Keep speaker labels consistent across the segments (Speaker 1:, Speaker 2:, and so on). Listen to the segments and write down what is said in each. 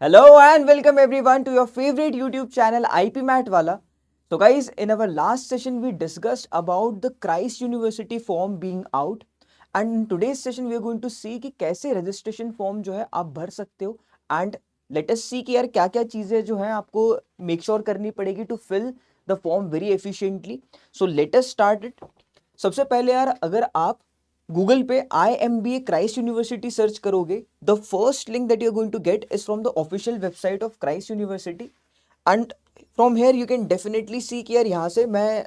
Speaker 1: Hello and welcome everyone to your favorite YouTube channel IP Mat Wala. So guys, in our last session we discussed about the Christ University form being out and in today's session we are going to see कि कैसे registration form जो है आप भर सकते हो and let us see कि यार क्या क्या चीज़ें जो है आपको make sure करनी पड़ेगी to fill the form very efficiently. So let us start it. सबसे पहले यार अगर आप गूगल पे IMBA क्राइस्ट यूनिवर्सिटी सर्च करोगे the first link that you are going to get is from the official website of Christ university and from here you can definitely see कि यार यहाँ से मैं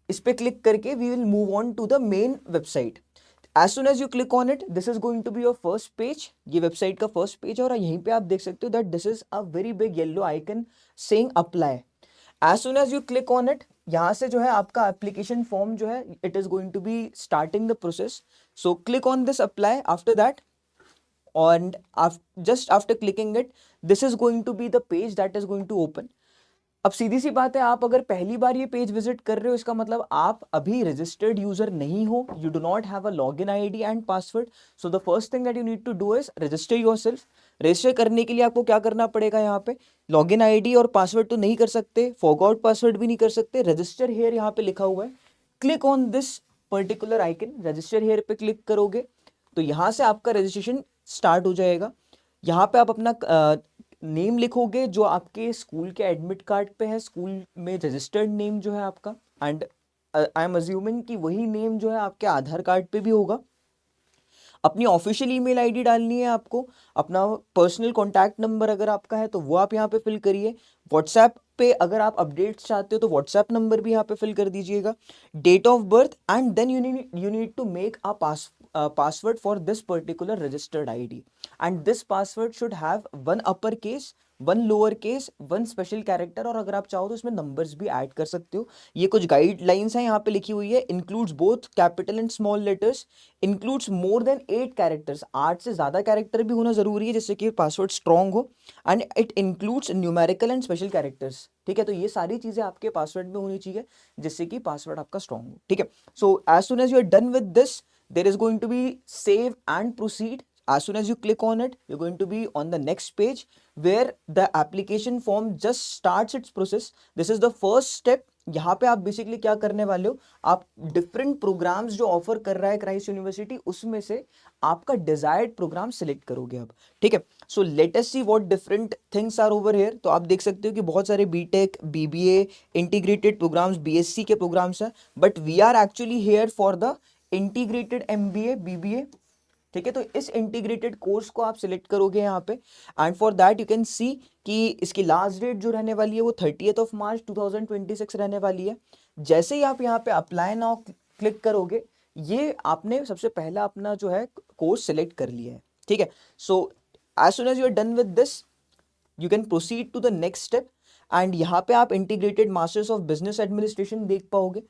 Speaker 1: इस पे क्लिक करके we will move on to the main website. As soon as you click on it this is going to be your first page. ये website का फर्स्ट पेज है और यहीं पे आप देख सकते हो that this is a very big yellow icon saying apply. As soon as you click on it यहाँ से जो है आपका एप्लीकेशन फॉर्म जो है it is going to be starting the process. So click on this apply after that and just after clicking it this is going to be the page that is going to open. अब सीधी सी बात है आप अगर पहली बार ये page visit कर रहे हो इसका मतलब आप अभी रजिस्टर्ड यूजर नहीं हो. You do not have a login ID and password. So the first thing that you need to do is register yourself. Register करने के लिए आपको क्या करना पड़ेगा यहाँ पे लॉगिन आईडी और पासवर्ड तो नहीं कर सकते फॉरगॉट पासवर्ड भी नहीं कर सकते. रजिस्टर हेयर यहाँ पे लिखा हुआ है. Click on this particular icon register here पे क्लिक करोगे तो यहाँ से आपका रजिस्ट्रेशन स्टार्ट हो जाएगा. यहाँ पे आप अपना नेम लिखोगे जो आपके स्कूल के एडमिट कार्ड पे है. स्कूल में रजिस्टर्ड नेम जो है आपका एंड आई एम अज्यूमिंग कि वही नेम जो है आपके आधार कार्ड पे भी होगा. अपनी ऑफिशियल ईमेल आईडी डालनी है आपको. अपना पर्सनल कॉन्टैक्ट नंबर अगर आपका है तो वो आप यहाँ पे फिल करिए. व्हाट्सएप पे अगर आप अपडेट्स चाहते हो तो व्हाट्सएप नंबर भी यहाँ पे फिल कर दीजिएगा. Date of birth and then you need to make a password for this particular registered ID and this password should have one uppercase one lower case one special character और अगर आप चाहो तो इसमें नंबर्स भी add कर सकते हो. ये कुछ गाइडलाइंस हैं यहाँ पे लिखी हुई है. Includes both capital and small letters. Includes more than 8 characters. 8 से ज़्यादा कैरेक्टर भी होना ज़रूरी है जिससे कि पासवर्ड स्ट्रॉन्ग हो. And it includes numerical and special characters. ठीक है तो ये सारी चीज़ें आपके पासवर्ड में होनी चाहिए जिससे कि पासवर्ड आपका स्ट्रॉन्ग हो. ठीक है so as soon as you are done with this there is going to be save and proceed. As soon as you click on it you're going to be on the next page where the application form just starts its process. This is the first step. यहाँ पे आप basically क्या करने वाले हो आप different programmes जो offer कर रहा है क्राइस्ट यूनिवर्सिटी उसमें से आपका डिजायर्ड प्रोग्राम सिलेक्ट करोगे अब. ठीक है so let us see what different things are over here. तो आप देख सकते हो कि बहुत सारे BTech BBA integrated programs BSc के प्रोग्राम्स हैं but we are actually here for the integrated MBA BBA. ठीक है तो इस इंटीग्रेटेड कोर्स को आप सिलेक्ट करोगे यहाँ पे and for that you can सी कि इसकी लास्ट डेट जो रहने वाली है वो 30th मार्च 2026 रहने वाली है. जैसे ही आप यहाँ पे अप्लाई नाउ क्लिक करोगे ये आपने सबसे पहला अपना जो है कोर्स सिलेक्ट कर लिया है. ठीक है so as soon as you are done with this you can proceed to the next step and यहाँ पे आप integrated masters of business administration देख पाओगे.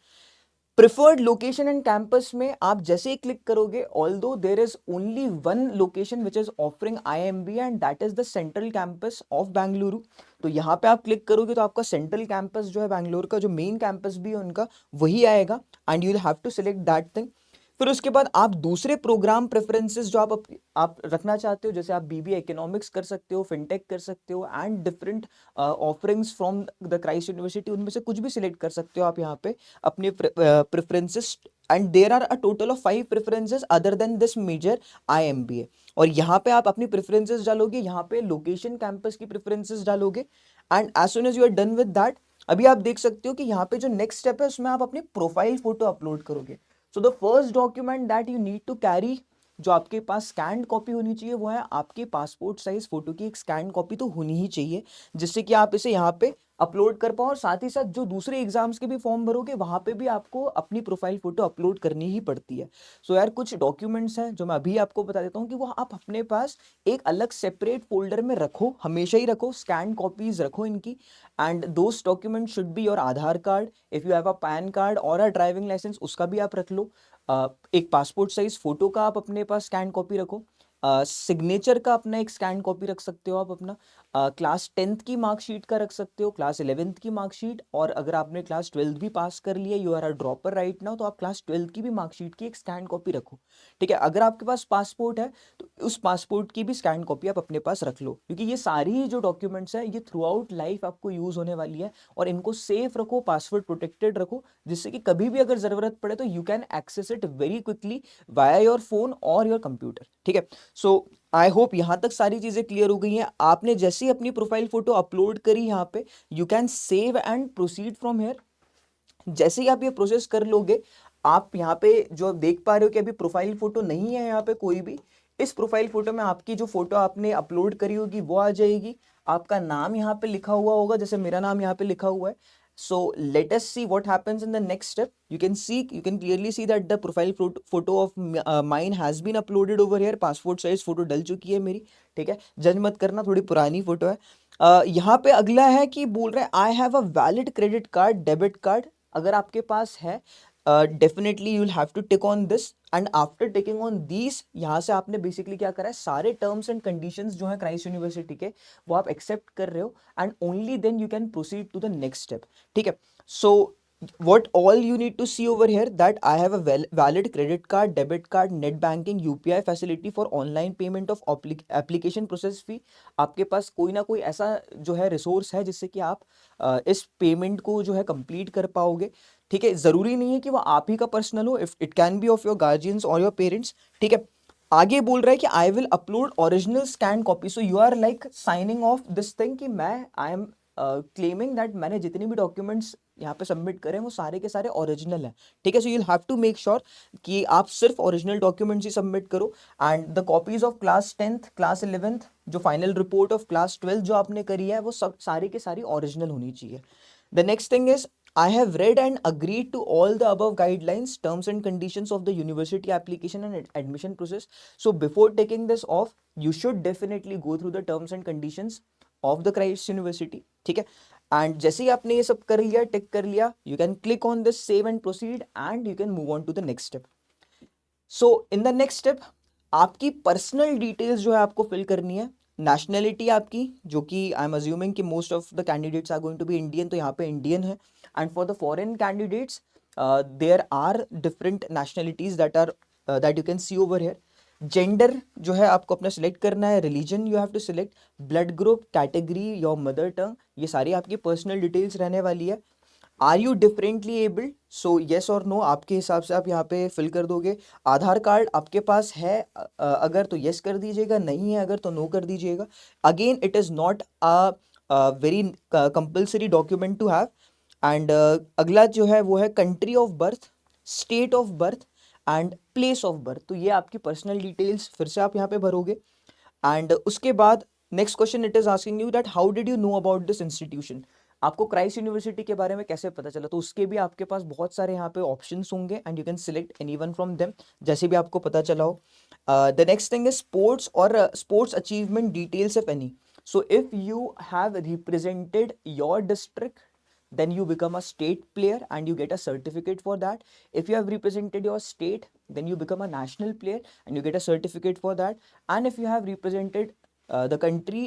Speaker 1: प्रिफर्ड लोकेशन एंड कैंपस में आप जैसे ही क्लिक करोगे although there is only one location which is offering IMB and that is the central campus of Bengaluru. तो यहाँ पे आप क्लिक करोगे तो आपका सेंट्रल कैंपस जो है बैंगलोर का जो मेन कैंपस भी है उनका वही आएगा and you will have to select that thing. फिर उसके बाद आप दूसरे प्रोग्राम प्रेफरेंसेस जो आप रखना चाहते हो जैसे आप बीबीए इकोनॉमिक्स कर सकते हो फिनटेक कर सकते हो and different offerings from the Christ university उनमें से कुछ भी सिलेक्ट कर सकते हो आप यहाँ पे अपने preferences. And there are a total of 5 preferences other than this major IMBA. और यहाँ पे आप अपनी प्रेफरेंसेस डालोगे यहाँ पे लोकेशन कैंपस की प्रेफरेंसेस डालोगे and as soon as you are done with that अभी आप देख सकते हो कि यहाँ पे जो नेक्स्ट स्टेप है उसमें आप अपनी प्रोफाइल फोटो अपलोड करोगे. So the first document that you need to carry जो आपके पास स्कैन कॉपी होनी चाहिए वो है आपके पासपोर्ट साइज फोटो की एक स्कैन कॉपी तो होनी ही चाहिए जिससे कि आप इसे यहाँ पे अपलोड कर पाओ. और साथ ही साथ जो दूसरे एग्जाम्स के भी फॉर्म भरोगे वहां पे भी आपको अपनी प्रोफाइल फोटो अपलोड करनी ही पड़ती है. सो यार कुछ डॉक्यूमेंट्स हैं जो मैं अभी आपको बता देता हूँ कि वो आप अपने पास एक अलग सेपरेट फोल्डर में रखो हमेशा ही रखो. स्कैन कॉपीज रखो इनकी and those document should be your Aadhaar card if you have a pan card और अ ड्राइविंग लाइसेंस उसका भी आप रख लो. एक पासपोर्ट साइज फोटो का आप अपने पास स्कैन कॉपी रखो. सिग्नेचर का अपना एक स्कैन कॉपी रख सकते हो आप अपना, क्लास 10th की मार्कशीट का रख सकते हो, क्लास 11th की मार्कशीट, और अगर आपने क्लास 12th भी पास कर लिया, you are a dropper right now, तो आप क्लास 12th की भी मार्कशीट की एक स्कैन कॉपी रखो। ठीक है, अगर आपके पास पासपोर्ट है तो उस पासपोर्ट की भी स्कैन कॉपी आप अपने पास रख लो, क्योंकि ये सारी जो डॉक्यूमेंट्स है ये थ्रू आउट लाइफ आपको यूज होने वाली है, और इनको सेफ रखो, पासवर्ड प्रोटेक्टेड रखो, जिससे कि कभी भी अगर जरूरत पड़े तो you can access it very quickly via your phone और योर कंप्यूटर। ठीक है, सो आई होप यहाँ तक सारी चीजें क्लियर हो गई हैं। आपने जैसे ही अपनी प्रोफाइल फोटो अपलोड करी यहाँ पे, you can save and proceed from here. जैसे ही आप ये प्रोसेस कर लोगे, आप यहाँ पे जो देख पा रहे हो कि अभी प्रोफाइल फोटो नहीं है यहाँ पे कोई भी, इस प्रोफाइल फोटो में आपकी जो फोटो आपने अपलोड करी होगी वो आ जाएगी, आपका नाम यहाँ पे लिखा हुआ होगा, जैसे मेरा नाम यहाँ पे लिखा हुआ है। So let us see what happens in the next step. You can clearly see that the profile photo of mine has been uploaded over here. Passport size photo डल चुकी है मेरी। ठीक है, जज मत करना, थोड़ी पुरानी फोटो है। यहाँ पे अगला है कि बोल रहा है I have a valid credit card, debit card. अगर आपके पास है, definitely you will have to tick on this, and after taking on these, यहाँ से आपने बेसिकली क्या करा है, सारे टर्म्स एंड कंडीशंस जो है क्राइस्ट यूनिवर्सिटी के, वो आप एक्सेप्ट कर रहे हो, and only then you can proceed to the next step. ठीक है, सो what all you need to see over here, that I have a valid credit card, debit card, net banking, UPI facility for online payment of application process fee। आपके पास कोई ना कोई ऐसा जो है resource है जिससे कि आप इस पेमेंट को जो है कंप्लीट कर पाओगे। ठीक है, जरूरी नहीं है कि वो आप ही का पर्सनल हो, if it can be of your guardians और योर पेरेंट्स। ठीक है, आगे बोल रहा है कि I will upload original scan copy. So you are like signing off this thing कि मैं आई एम क्लेमिंग दैट मैंने जितने भी डॉक्यूमेंट्स यहाँ पे सबमिट करें वो सारे के सारे ओरिजिनल हैं। ठीक है, so you have to make sure कि आप सिर्फ ओरिजिनल डॉक्यूमेंट्स ही सबमिट करो, and the copies of class 10th, class 11th, जो final report of class 12th जो आपने करी है वो सब सारी के सारी ओरिजिनल होनी चाहिए। The next thing is I have read and agreed to all the above guidelines, terms and conditions of the university application and admission process. So before taking this off, you should definitely go through the terms and conditions of the Christ University. ठीक है, and जैसे ही आपने ये सब कर लिया, tick कर लिया, you can click on this save and proceed, and you can move on to the next step. So in the next step आपकी पर्सनल डिटेल्स जो है आपको फिल करनी है। नेशनैलिटी आपकी, जो कि आई एम अज्यूमिंग कि most of the candidates are going to be Indian, तो यहाँ पे इंडियन है। And for the foreign candidates there are different nationalities that you can see over here. Gender जो है आपको अपना सिलेक्ट करना है, religion you have to select, blood group, category, your mother tongue, ये सारी आपकी पर्सनल डिटेल्स रहने वाली है। Are you differently abled, so yes और नो आपके हिसाब से आप यहाँ पे फिल कर दोगे। आधार कार्ड आपके पास है अगर तो येस कर दीजिएगा, नहीं है अगर तो नो कर दीजिएगा। Again it is not a very compulsory document to have. And अगला जो है वो है country of birth, state of birth and place of birth. तो ये आपकी पर्सनल डिटेल्स फिर से आप यहाँ पे भरोगे। एंड उसके बाद next question it is asking you that how did you know about this institution. आपको क्राइस्ट यूनिवर्सिटी के बारे में कैसे पता चला, तो उसके भी आपके पास बहुत सारे यहाँ पे ऑप्शंस होंगे, and you can select any one from them, जैसे भी आपको पता चला हो। The next thing is sports और sports achievement details if any. So if you have represented your district, then you become a state player and you get a certificate for that. If you have represented your state, then you become a national player and you get a certificate for that. And if you have represented the country,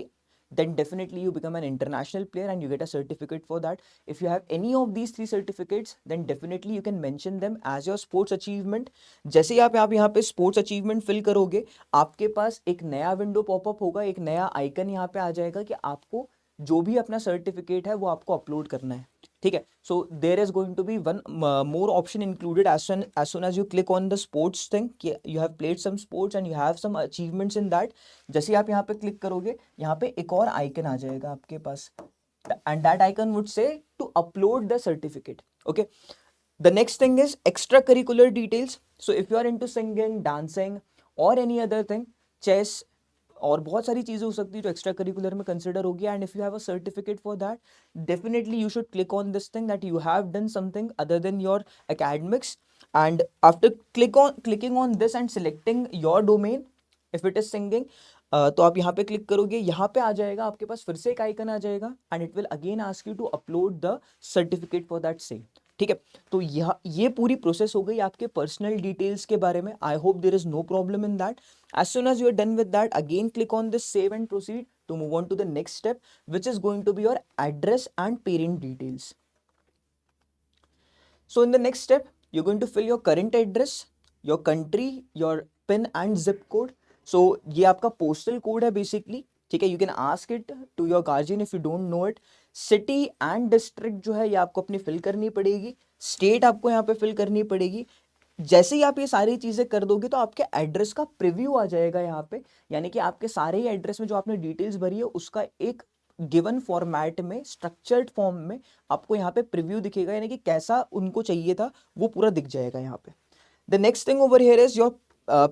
Speaker 1: then definitely you become an international player and you get a certificate for that. If you have any of these three certificates, then definitely you can mention them as your sports achievement. जैसे ही आप यहाँ पे sports achievement fill करोगे, आपके पास एक नया window popup होगा, एक नया आइकन यहाँ पे आ जाएगा कि आपको जो भी अपना सर्टिफिकेट है वो आपको अपलोड करना है। ठीक है, so there is going to be one more option included as soon as you click on the sports thing, you have played some sports and you have some achievements in that। जैसे ही आप यहाँ पे click करोगे, यहाँ पे एक और icon आ जाएगा आपके पास, and that icon would say to upload the certificate। okay, the next thing is extracurricular details। so if you are into singing, dancing or any other thing, chess और बहुत सारी चीज़ें हो सकती है जो एक्स्ट्रा करिकुलर में कंसिडर होगी, and if you have a certificate for that, definitely you should click on this thing that you have done something other than your academics। And after clicking on this and selecting your domain, if it is singing, तो आप यहाँ पे click करोगे, यहाँ पे आ जाएगा आपके पास फिर से एक आइकन आ जाएगा, and it will again ask you to upload the certificate for that same. ठीक है। तो ये पूरी प्रोसेस हो गई आपके पर्सनल डिटेल्स के बारे में। I hope there is no problem in that. As soon as you are done with that, again click on this save and proceed to move on to the next step, which is going to be your address and parent details. So in the next step, you're going to fill your current address, your country, your PIN and zip code. So ये आपका postal code है basically, ठीक है। You can ask it to your guardian if you don't know it. City and district जो है ये आपको अपनी fill करनी पड़ेगी, state आपको यहाँ पे fill करनी पड़ेगी। जैसे ही आप ये सारी चीजें कर दोगे तो आपके एड्रेस का प्रीव्यू आ जाएगा यहाँ पे, यानी कि आपके सारे ही एड्रेस में जो आपने डिटेल्स भरी है उसका एक गिवन फॉर्मेट में, स्ट्रक्चर्ड फॉर्म में आपको यहाँ पे प्रीव्यू दिखेगा, यानी कि कैसा उनको चाहिए था वो पूरा दिख जाएगा यहाँ पे। The next thing over here is your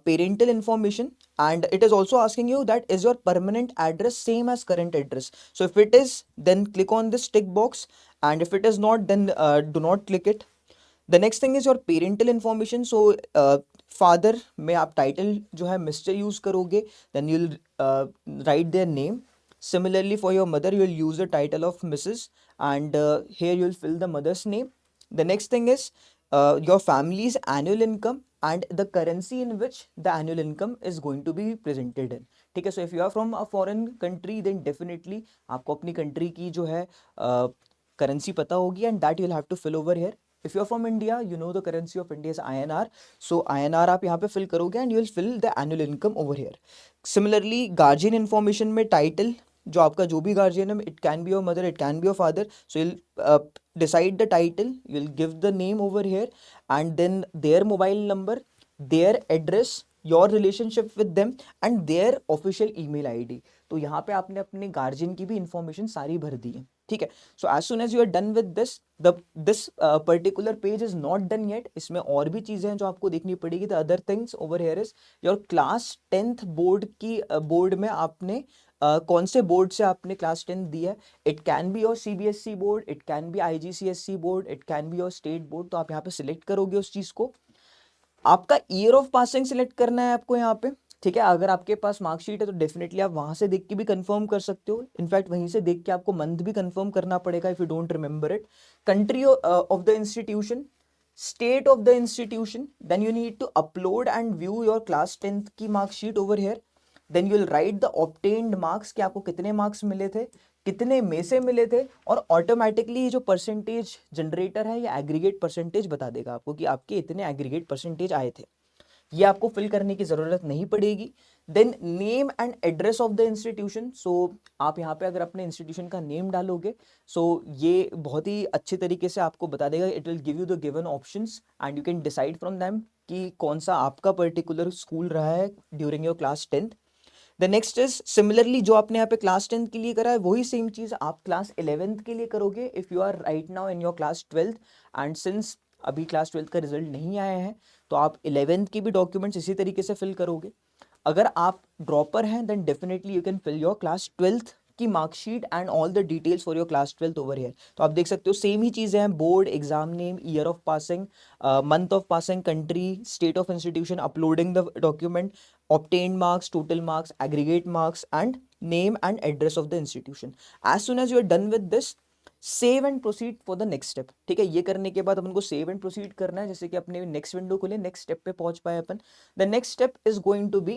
Speaker 1: parental information, and it is also asking you that is your permanent address same as current address. So if it is, then click on this tick box, and if it is not, then do not click it. The next thing is your parental information. So father में आप title जो है mister use करोगे, then you will write their name. Similarly for your mother you will use the title of missus, and here you will fill the mother's name. The next thing is your family's annual income and the currency in which the annual income is going to be presented in. ठीक है। So if you are from a foreign country, then definitely आपको अपनी country की जो है currency पता होगी, and that you will have to fill over here. If you are from India, you know the currency of India is INR. So INR आप यहाँ पे fill करोगे, and you will fill the annual income over here. Similarly, guardian information में title, जो आपका जो भी guardian है, it can be your mother, it can be your father. So you'll decide the title, you'll give the name over here, and then their mobile number, their address, your relationship with them, and their official email ID. तो यहाँ पे आपने अपने guardian की भी information सारी भर दी है, ठीक है। So as soon as you are done with this, this particular page is not done yet. इसमें और भी चीजें हैं जो आपको देखनी पड़ेगी। The other things over here is your class 10th board की बोर्ड में आपने कौन से बोर्ड से आपने क्लास 10 दी है। It can be your CBSE board, it can B IGCSE board, it can be your state board. तो आप यहाँ पे सिलेक्ट करोगे उस चीज को। आपका ईयर ऑफ पासिंग सिलेक्ट करना है आपको यहाँ पे, ठीक है। अगर आपके पास मार्कशीट है तो डेफिनेटली आप वहां से देख के भी कंफर्म कर सकते हो। इनफैक्ट वहीं से देख के आपको मंथ भी कंफर्म करना पड़ेगा if you don't remember it. Country of the institution, state of the institution, then you need to upload and view your class 10th की marksheet over here. Then you will write the obtained marks कि आपको कितने marks मिले थे, कितने में से मिले थे, और ऑटोमेटिकली जो परसेंटेज जनरेटर है ये एग्रीगेट परसेंटेज बता देगा आपको कि आपके इतने एग्रीगेट परसेंटेज आए थे। ये आपको फिल करने की ज़रूरत नहीं पड़ेगी। Then name and address of the institution. So आप यहाँ पे अगर अपने इंस्टीट्यूशन का नेम डालोगे, सो ये बहुत ही अच्छे तरीके से आपको बता देगा। It will give you the given options and you can decide from them कि कौन सा आपका पर्टिकुलर स्कूल रहा है during your class 10th। The next is similarly जो आपने यहाँ पे क्लास 10th के लिए करा है वही सेम चीज़ आप क्लास 11th के लिए करोगे if you are right now in your class 12th। And since अभी क्लास 12th का रिजल्ट नहीं आया है तो आप 11th के भी डॉक्यूमेंट्स इसी तरीके से फिल करोगे। अगर आप ड्रॉपर हैं then definitely you can fill your class 12th की marksheet and all the details for your class 12th over here. तो आप देख सकते हो सेम ही चीज़ें हैं, board, exam name, year of passing, month of passing, country, state of institution, uploading the document, obtained marks, total marks, aggregate marks, and name and address of the institution. As soon as you are done with this, save and proceed for the next step. ठीक है, ये करने के बाद अपन को save and proceed करना है, जैसे कि अपने नेक्स्ट विंडो खोले, नेक्स्ट स्टेप पे पहुंच पाए अपन। The next step is going to be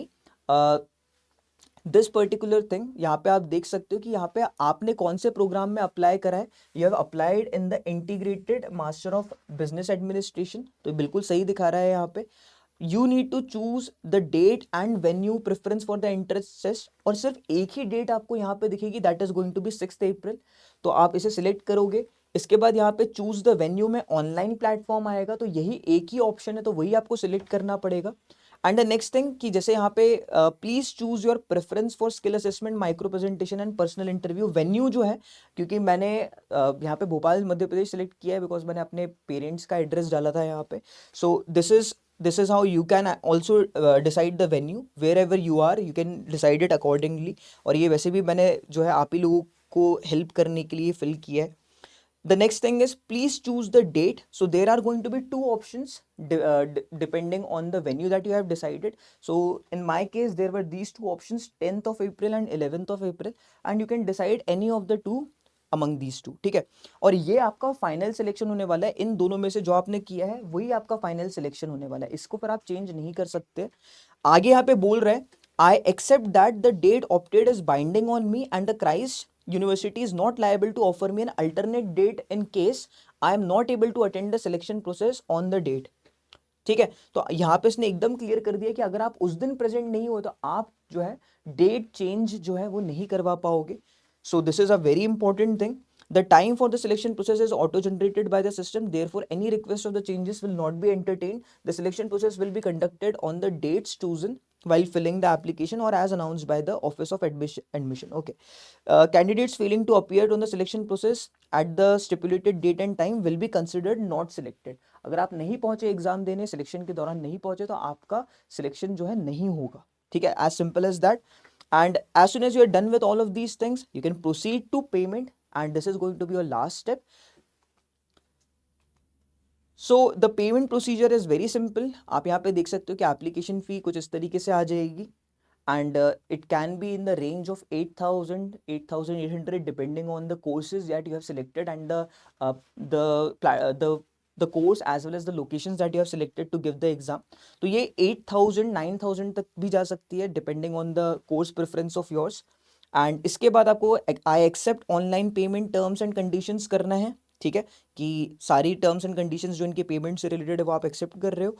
Speaker 1: this particular thing. यहाँ पे आप देख सकते हो कि यहाँ पे आपने कौन से प्रोग्राम में अप्लाई करा है। You have applied in the integrated master of business administration, तो बिल्कुल सही दिखा रहा है यहाँ पे। You need to choose the date and venue preference for the entrance test, और सिर्फ एक ही डेट आपको यहाँ पे दिखेगी, that is going to be 6 April. तो आप इसे सिलेक्ट करोगे। इसके बाद यहाँ पे चूज द वेन्यू में ऑनलाइन प्लेटफॉर्म आएगा, तो यही एक ही ऑप्शन है, तो वही आपको सिलेक्ट करना पड़ेगा। एंड द नेक्स्ट थिंग कि जैसे यहाँ पे please choose your preference for skill assessment, micro presentation and personal interview. Venue जो है, क्योंकि मैंने यहाँ पे भोपाल मध्य प्रदेश सिलेक्ट किया है बिकॉज मैंने अपने पेरेंट्स का एड्रेस डाला था यहाँ पे। सो this is how you can also decide the venue wherever you are, you can decide it accordingly। और ये वैसे भी मैंने जो है आप ही लोगों को हेल्प करने के लिए फिल किया है। The next thing is please choose the date. So there are going to be two options depending on the venue that you have decided. So in my case there were these two options, 10th of April and 11th of April, and you can decide any of the two among these two, ठीक है। और ये आपका final selection होने वाला है, इन दोनों में से जो आपने किया है वही आपका फाइनल सिलेक्शन होने वाला है, इसको फिर आप चेंज नहीं कर सकते। आगे यहाँ पे बोल रहे हैं, I accept that the date opted is binding on me and the Christ University is not liable to offer me an alternate date in case I am not able to attend the selection process on the date, ठीक है। तो यहाँ पे इसने एकदम clear कर दिया कि अगर आप उस दिन प्रेजेंट नहीं हो तो आप जो है डेट चेंज जो है वो नहीं करवा पाओगे। So this is a very important thing. The time for the selection process is auto-generated by the system. Therefore, any request of the changes will not be entertained. The selection process will be conducted on the dates chosen while filling the application or as announced by the Office of Admission. Okay. Candidates failing to appear on the selection process at the stipulated date and time will be considered not selected. अगर आप नहीं पहुंचे exam देने, selection के दौरान नहीं पहुंचे, तो आपका सिलेक्शन जो है नहीं होगा, ठीक है। As simple as that. And as soon as you are done with all of these things, you can proceed to payment. And this is going to be your last step. So the payment procedure is very simple. आप यहाँ पे देख सकते हो कि application fee कुछ इस तरीके से आ जाएगी, and it can be in the range of 8,000, 8,800 depending on the courses that you have selected and the course as well as the locations that you have selected to give the exam. तो ये 8,000, 9,000 तक भी जा सकती है depending on the course preference of yours. And इसके बाद आपको I accept online payment terms and conditions करना है, ठीक है, कि सारी टर्म्स एंड कंडीशंस जो इनके पेमेंट से रिलेटेड है वो आप एक्सेप्ट कर रहे हो।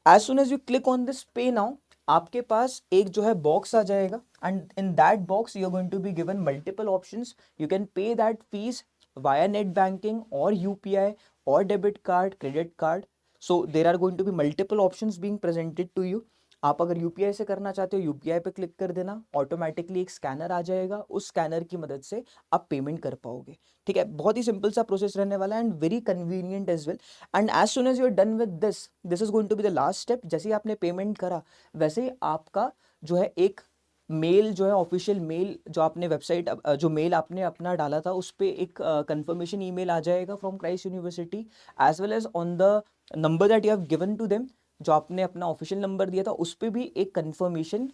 Speaker 1: As soon as you click on this pay now, आपके पास एक जो है बॉक्स आ जाएगा, and in that box you are going to be given multiple options. You can pay that fees via net banking और यूपीआई और debit card, credit card. So there are going to be multiple options being presented to you. आप अगर UPI से करना चाहते हो, UPI पे click कर देना, ऑटोमेटिकली एक स्कैनर आ जाएगा, उस स्कैनर की मदद से आप पेमेंट कर पाओगे, ठीक है। बहुत ही सिंपल सा प्रोसेस रहने वाला है and very convenient as well. And as soon as you are done with this, this is going to be the last step. जैसे ही आपने पेमेंट करा, वैसे ही आपका जो है एक मेल जो है, ऑफिशियल मेल जो आपने वेबसाइट, जो मेल आपने अपना डाला था उस पर एक कंफर्मेशन ईमेल आ जाएगा from Christ University, as well as on the number that you have given to them, जो आपने अपना ऑफिशियल नंबर दिया था उस पर भी एक कंफर्मेशन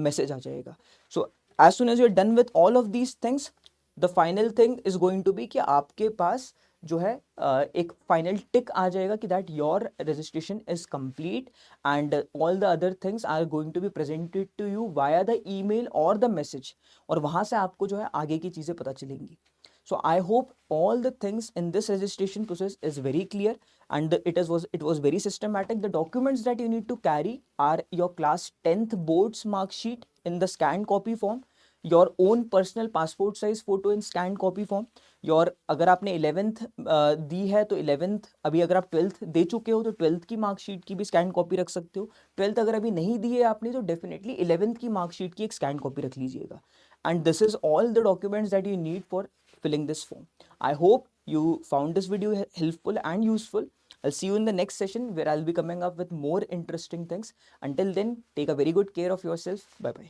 Speaker 1: मैसेज आ जाएगा। So as soon as you are done with all of these things, the final thing is going to be कि आपके पास जो है एक फाइनल टिक आ जाएगा कि that your registration is complete and all the other things are going to be presented to you via the email और the message, और वहाँ से आपको जो है आगे की चीज़ें पता चलेंगी। So I hope all the things in this registration process is very clear and it was very systematic. The documents that you need to carry are your class 10th board's mark sheet in the scanned copy form, your own personal passport size photo in scanned copy form, your अगर आपने 11th दी है तो 11th, अभी अगर आप 12th दे चुके हो तो 12th की मार्कशीट की भी स्कैन कॉपी रख सकते हो। 12th अगर अभी नहीं दी है आपने तो डेफिनेटली 11th की मार्कशीट की एक स्कैन कॉपी रख लीजिएगा। And this is all the documents that you need for filling this form. I hope you found this video helpful and useful. I'll see you in the next session where I'll be coming up with more interesting things. Until then, take a very good care of yourself. Bye bye.